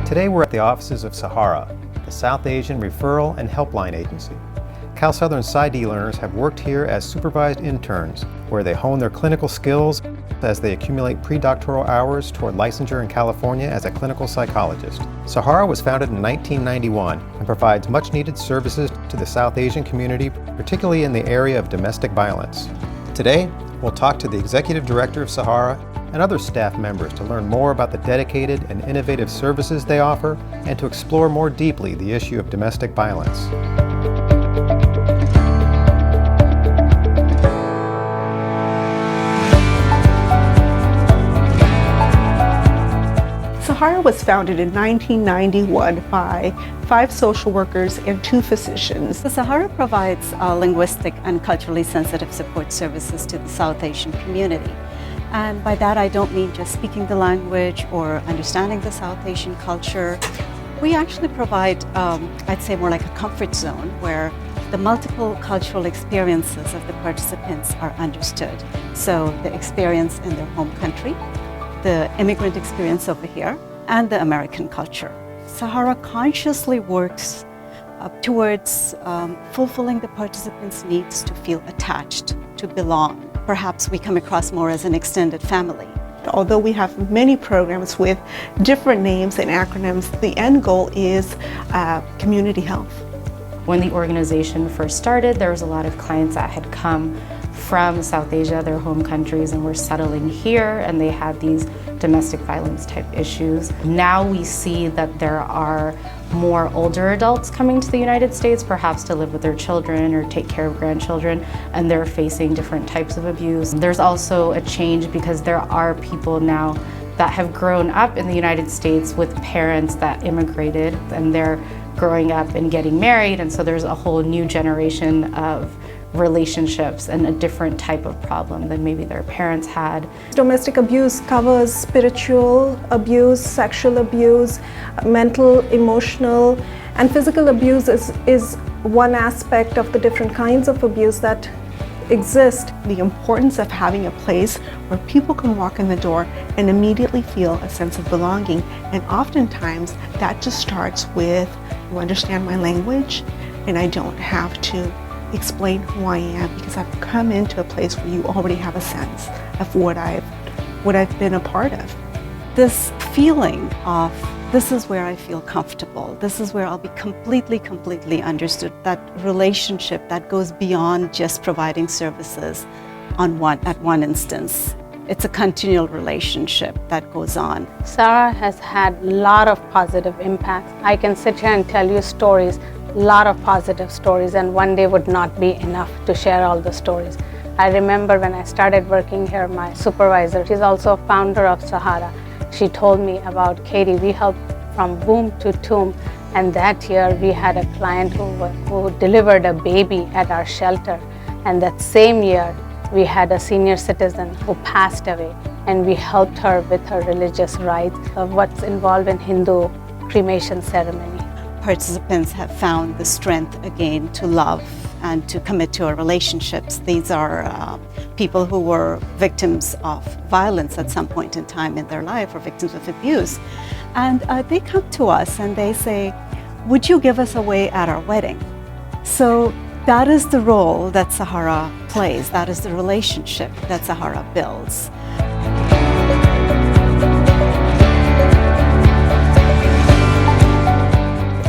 Today we're at the offices of SAHARA, the South Asian Referral and Helpline Agency. Cal Southern PsyD learners have worked here as supervised interns, where they hone their clinical skills as they accumulate pre-doctoral hours toward licensure in California as a clinical psychologist. SAHARA was founded in 1991 and provides much-needed services to the South Asian community, particularly in the area of domestic violence. Today, we'll talk to the Executive Director of SAHARA and other staff members to learn more about the dedicated and innovative services they offer and to explore more deeply the issue of domestic violence. SAHARA was founded in 1991 by 5 social workers and 2 physicians. The SAHARA provides linguistic and culturally sensitive support services to the South Asian community. And by that I don't mean just speaking the language or understanding the South Asian culture. We actually provide, I'd say more like a comfort zone where the multiple cultural experiences of the participants are understood. So the experience in their home country, the immigrant experience over here, and the American culture. SAHARA consciously works towards fulfilling the participants' needs to feel attached, to belong. Perhaps we come across more as an extended family. Although we have many programs with different names and acronyms, the end goal is community health. When the organization first started, there was a lot of clients that had come from South Asia, their home countries, and were settling here, and they had these domestic violence type issues. Now we see that there are more older adults coming to the United States, perhaps to live with their children or take care of grandchildren, and they're facing different types of abuse. There's also a change because there are people now that have grown up in the United States with parents that immigrated, and they're growing up and getting married, and so there's a whole new generation of relationships and a different type of problem than maybe their parents had. Domestic abuse covers spiritual abuse, sexual abuse, mental, emotional, and physical abuse is one aspect of the different kinds of abuse that exist. The importance of having a place where people can walk in the door and immediately feel a sense of belonging. And oftentimes that just starts with, you understand my language and I don't have to explain who I am because I've come into a place where you already have a sense of what I've been a part of. This feeling of this is where I feel comfortable, this is where I'll be completely understood, that relationship that goes beyond just providing services at one instance. It's a continual relationship that goes on. SAHARA has had a lot of positive impacts. I can sit here and tell you stories, a lot of positive stories, and one day would not be enough to share all the stories. I remember when I started working here, my supervisor, she's also a founder of SAHARA. She told me about Katie. We helped from womb to tomb, and that year we had a client who delivered a baby at our shelter, and that same year we had a senior citizen who passed away, and we helped her with her religious rites of what's involved in Hindu cremation ceremony. Participants have found the strength again to love and to commit to our relationships. These are people who were victims of violence at some point in time in their life or victims of abuse. And they come to us and they say, would you give us away at our wedding? So that is the role that SAHARA plays. That is the relationship that SAHARA builds.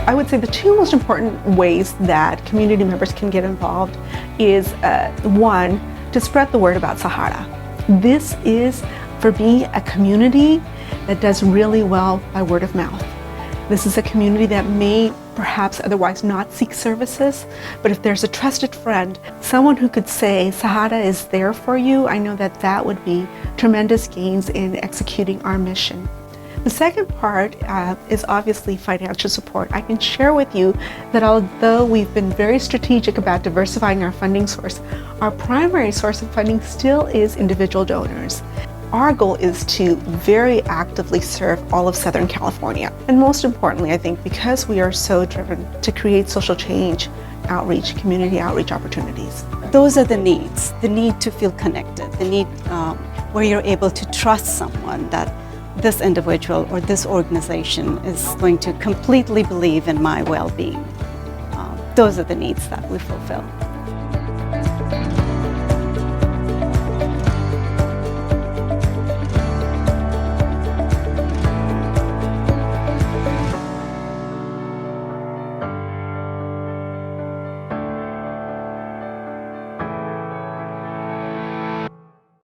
I would say the 2 most important ways that community members can get involved is one, to spread the word about SAHARA. This is, for me, a community that does really well by word of mouth. This is a community that may perhaps otherwise not seek services, but if there's a trusted friend, someone who could say, SAHARA is there for you, I know that that would be tremendous gains in executing our mission. The second part is obviously financial support. I can share with you that although we've been very strategic about diversifying our funding source, our primary source of funding still is individual donors. Our goal is to very actively serve all of Southern California. And most importantly, I think, because we are so driven to create social change, outreach, community outreach opportunities. Those are the needs. The need to feel connected, the need where you're able to trust someone, that this individual or this organization is going to completely believe in my well-being. Those are the needs that we fulfill.